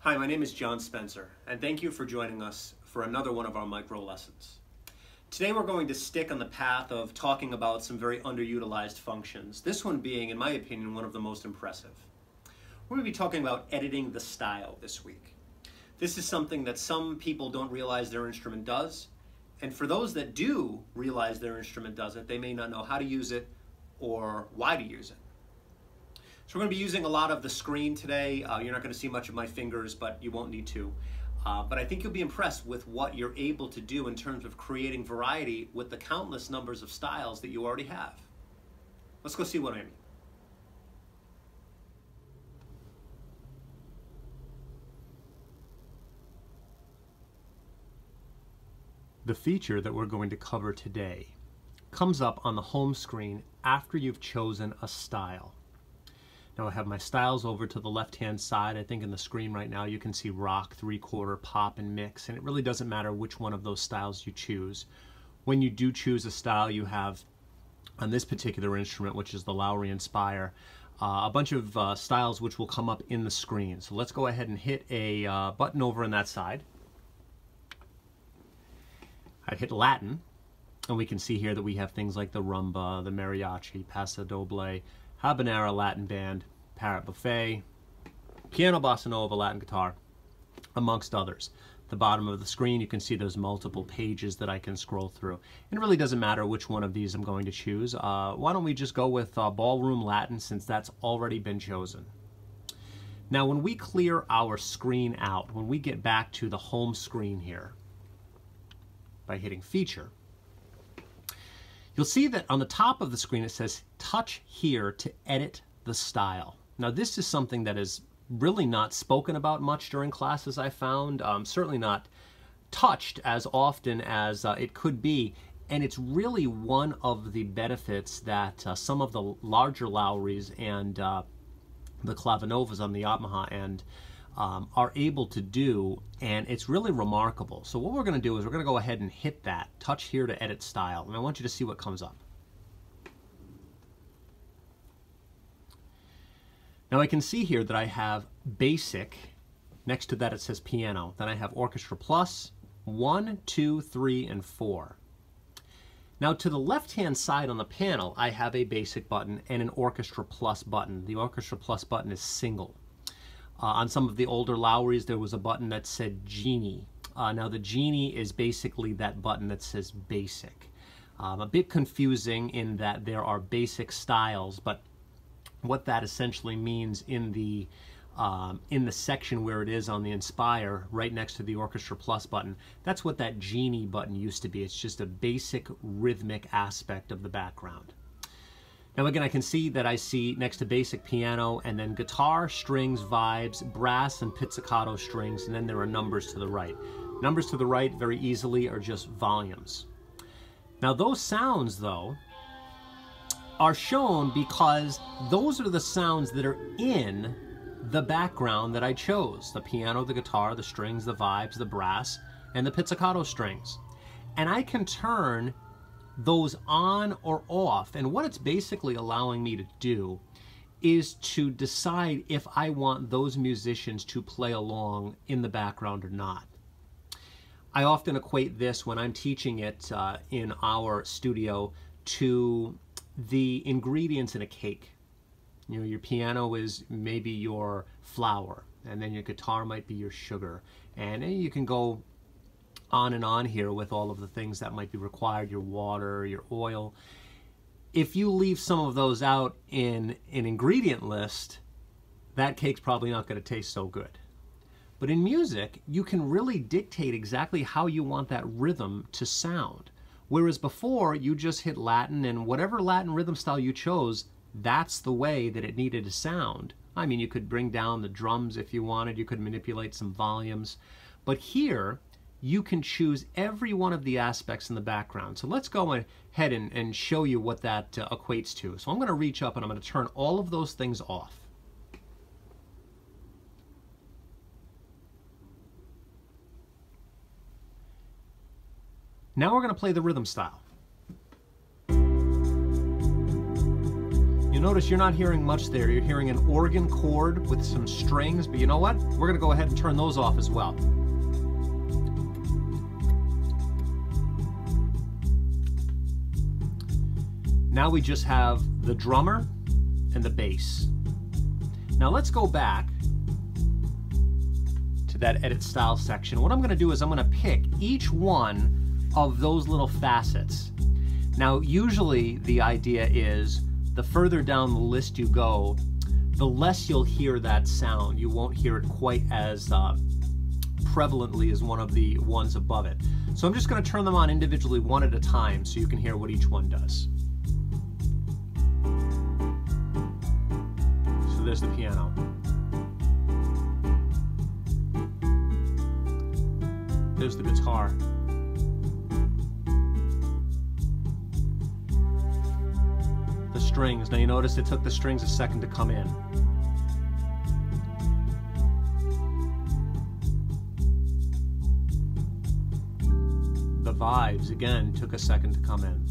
Hi, my name is John Spencer, and thank you for joining us for another one of our micro lessons. Today we're going to stick on the path of talking about some very underutilized functions, this one being, in my opinion, one of the most impressive. We're going to be talking about editing the style this week. This is something that some people don't realize their instrument does, and for those that do realize their instrument does it, they may not know how to use it or why to use it. So we're going to be using a lot of the screen today. You're not going to see much of my fingers, but you won't need to. But I think you'll be impressed with what you're able to do in terms of creating variety with the countless numbers of styles that you already have. Let's go see what I mean. The feature that we're going to cover today comes up on the home screen after you've chosen a style. Now I have my styles over to the left-hand side. I think in the screen right now you can see rock, three-quarter, pop, and mix, and it really doesn't matter which one of those styles you choose. When you do choose a style, you have, on this particular instrument, which is the Lowrey Inspire, a bunch of styles which will come up in the screen. So let's go ahead and hit a button over on that side. I hit Latin, and we can see here that we have things like the rumba, the mariachi, paso doble, habanera Latin band, parrot buffet, piano bossa nova Latin guitar, amongst others. At the bottom of the screen you can see there's multiple pages that I can scroll through. And it really doesn't matter which one of these I'm going to choose. Why don't we just go with ballroom Latin, since that's already been chosen. Now when we clear our screen out, when we get back to the home screen here, by hitting feature, you'll see that on the top of the screen it says touch here to edit the style. Now this is something that is really not spoken about much during classes, I found. Certainly not touched as often as it could be, and it's really one of the benefits that some of the larger Lowreys and the Clavinovas on the Yamaha end are able to do, and it's really remarkable. So what we're going to do is we're going to go ahead and hit that touch here to edit style, and I want you to see what comes up. Now I can see here that I have basic, next to that it says piano, then I have orchestra plus, 1, 2, 3, and 4. Now to the left hand side on the panel I have a basic button and an orchestra plus button. The orchestra plus button is single. On some of the older Lowreys there was a button that said Genie. Now the Genie is basically that button that says basic. A bit confusing in that there are basic styles, but what that essentially means in the section where it is on the Inspire, right next to the Orchestra Plus button, that's what that Genie button used to be. It's just a basic rhythmic aspect of the background. Now again, I can see that I see next to basic piano and then guitar, strings, vibes, brass, and pizzicato strings, and then there are numbers to the right. Numbers to the right very easily are just volumes. Now those sounds though are shown because those are the sounds that are in the background that I chose. The piano, the guitar, the strings, the vibes, the brass, and the pizzicato strings. And I can turn those on or off, and what it's basically allowing me to do is to decide if I want those musicians to play along in the background or not. I often equate this when I'm teaching it in our studio to the ingredients in a cake. You know, your piano is maybe your flour, and then your guitar might be your sugar, and you can go on and on here with all of the things that might be required, your water, your oil. If you leave some of those out in an ingredient list, that cake's probably not going to taste so good. But in music, you can really dictate exactly how you want that rhythm to sound. Whereas before, you just hit Latin, and whatever Latin rhythm style you chose, that's the way that it needed to sound. I mean, you could bring down the drums if you wanted, you could manipulate some volumes. But here, you can choose every one of the aspects in the background. So let's go ahead and show you what that equates to. So I'm going to reach up and I'm going to turn all of those things off. Now we're going to play the rhythm style. You notice you're not hearing much there. You're hearing an organ chord with some strings, but you know what? We're going to go ahead and turn those off as well. Now we just have the drummer and the bass. Now let's go back to that edit style section. What I'm going to do is I'm going to pick each one of those little facets. Now usually the idea is the further down the list you go, the less you'll hear that sound. You won't hear it quite as prevalently as one of the ones above it. So I'm just going to turn them on individually one at a time so you can hear what each one does. So there's the piano. There's the guitar. The strings. Now you notice it took the strings a second to come in. The vibes, again, took a second to come in.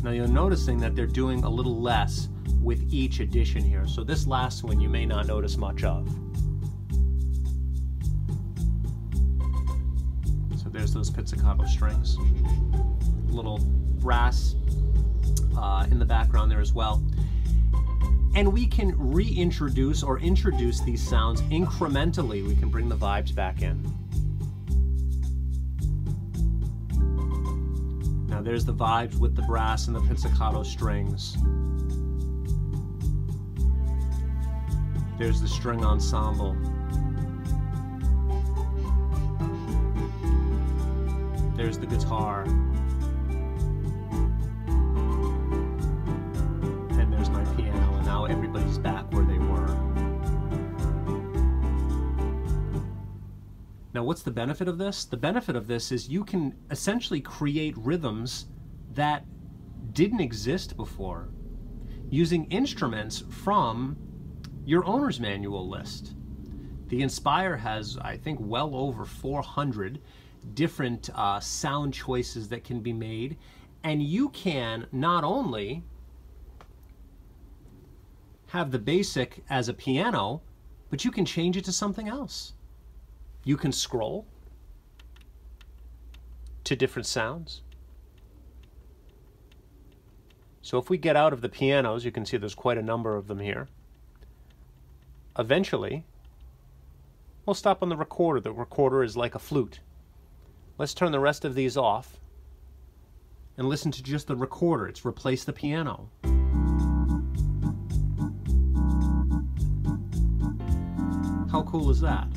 Now you're noticing that they're doing a little less with each addition here. So this last one you may not notice much of. So there's those pizzicato strings. Little brass in the background there as well. And we can reintroduce or introduce these sounds incrementally. We can bring the vibes back in. Now there's the vibes with the brass and the pizzicato strings. There's the string ensemble. There's the guitar. And there's my piano, and now everybody's back where they were. Now what's the benefit of this? The benefit of this is you can essentially create rhythms that didn't exist before using instruments from your owner's manual list. The Inspire has, I think, well over 400 different sound choices that can be made, and you can not only have the basic as a piano, but you can change it to something else. You can scroll to different sounds. So if we get out of the pianos, you can see there's quite a number of them here. Eventually, we'll stop on the recorder. The recorder is like a flute. Let's turn the rest of these off and listen to just the recorder. It's replaced the piano. How cool is that?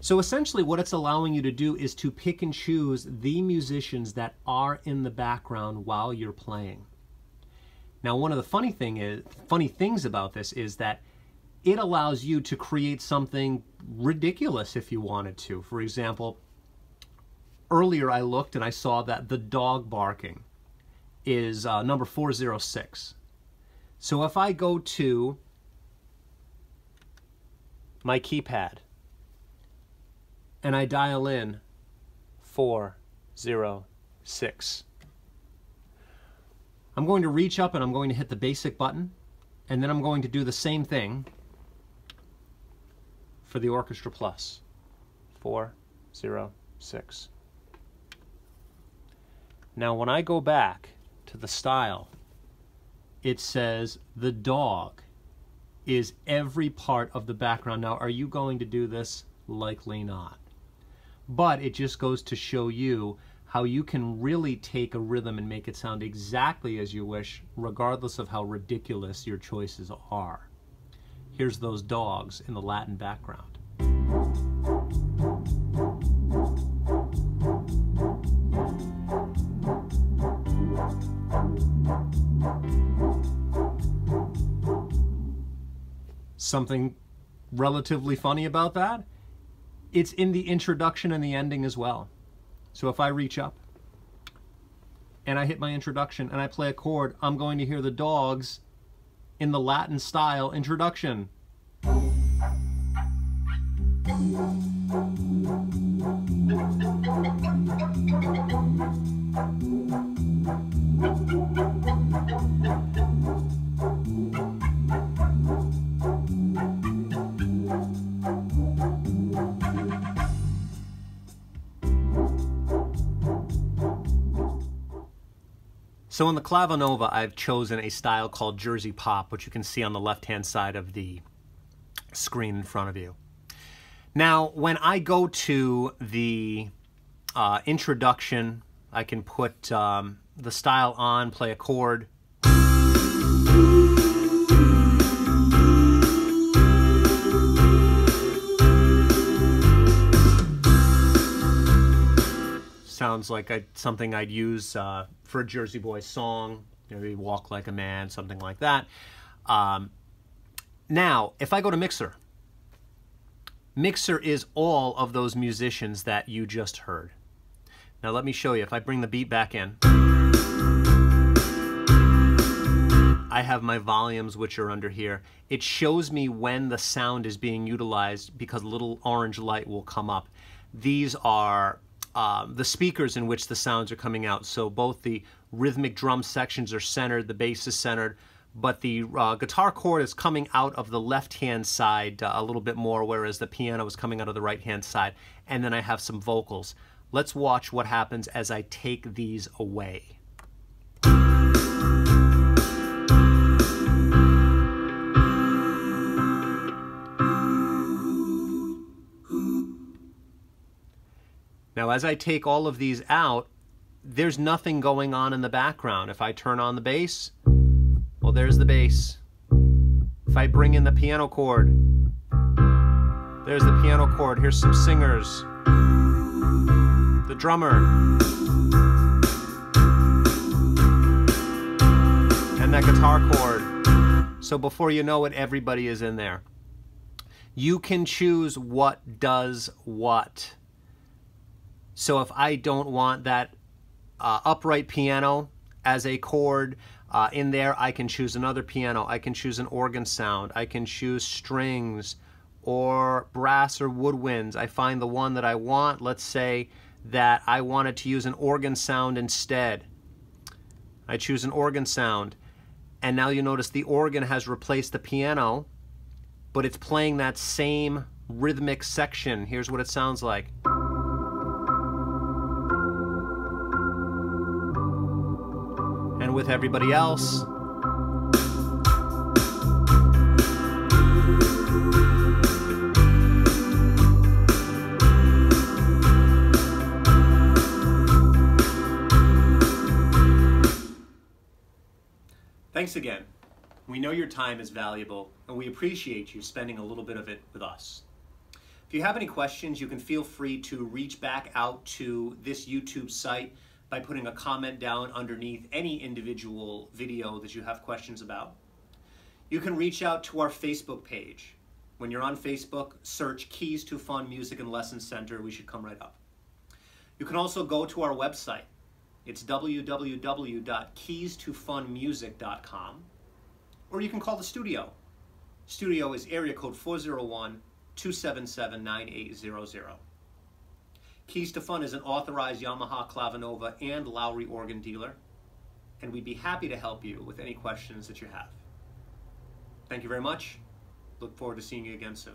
So essentially what it's allowing you to do is to pick and choose the musicians that are in the background while you're playing. Now one of the funny things about this is that it allows you to create something ridiculous if you wanted to. For example, earlier I looked and I saw that the dog barking is number 406. So if I go to my keypad and I dial in 406, I'm going to reach up and I'm going to hit the basic button, and then I'm going to do the same thing for the Orchestra Plus. 406. Now when I go back to the style, it says the dog is every part of the background. Now are you going to do this? Likely not. But it just goes to show you how you can really take a rhythm and make it sound exactly as you wish, regardless of how ridiculous your choices are. Here's those dogs in the Latin background. Something relatively funny about that? It's in the introduction and the ending as well. So if I reach up and I hit my introduction and I play a chord, I'm going to hear the dogs in the Latin style introduction. So in the Clavinova, I've chosen a style called Jersey Pop, which you can see on the left-hand side of the screen in front of you. Now, when I go to the introduction, I can put the style on, play a chord. Sounds like something I'd use for a Jersey Boys song, maybe Walk Like a Man, something like that. Now, if I go to Mixer, Mixer is all of those musicians that you just heard. Now let me show you. If I bring the beat back in, I have my volumes, which are under here. It shows me when the sound is being utilized because a little orange light will come up. These are the speakers in which the sounds are coming out. So both the rhythmic drum sections are centered, the bass is centered, but the guitar chord is coming out of the left-hand side a little bit more, whereas the piano is coming out of the right-hand side. And then I have some vocals. Let's watch what happens as I take these away. Now, as I take all of these out, there's nothing going on in the background. If I turn on the bass, well, there's the bass. If I bring in the piano chord, there's the piano chord. Here's some singers. The drummer. And that guitar chord. So before you know it, everybody is in there. You can choose what does what. So if I don't want that upright piano as a chord in there, I can choose another piano. I can choose an organ sound. I can choose strings or brass or woodwinds. I find the one that I want. Let's say that I wanted to use an organ sound instead. I choose an organ sound. And now you notice the organ has replaced the piano, but it's playing that same rhythmic section. Here's what it sounds like. And with everybody else, thanks again. We know your time is valuable, and we appreciate you spending a little bit of it with us. If you have any questions, you can feel free to reach back out to this YouTube site by putting a comment down underneath any individual video that you have questions about. You can reach out to our Facebook page. When you're on Facebook, search Keys to Fun Music and Lesson Center. We should come right up. You can also go to our website. It's www.keystofunmusic.com. Or you can call the studio. Studio is area code 401-277-9800. Keys to Fun is an authorized Yamaha, Clavinova, and Lowry organ dealer, and we'd be happy to help you with any questions that you have. Thank you very much. Look forward to seeing you again soon.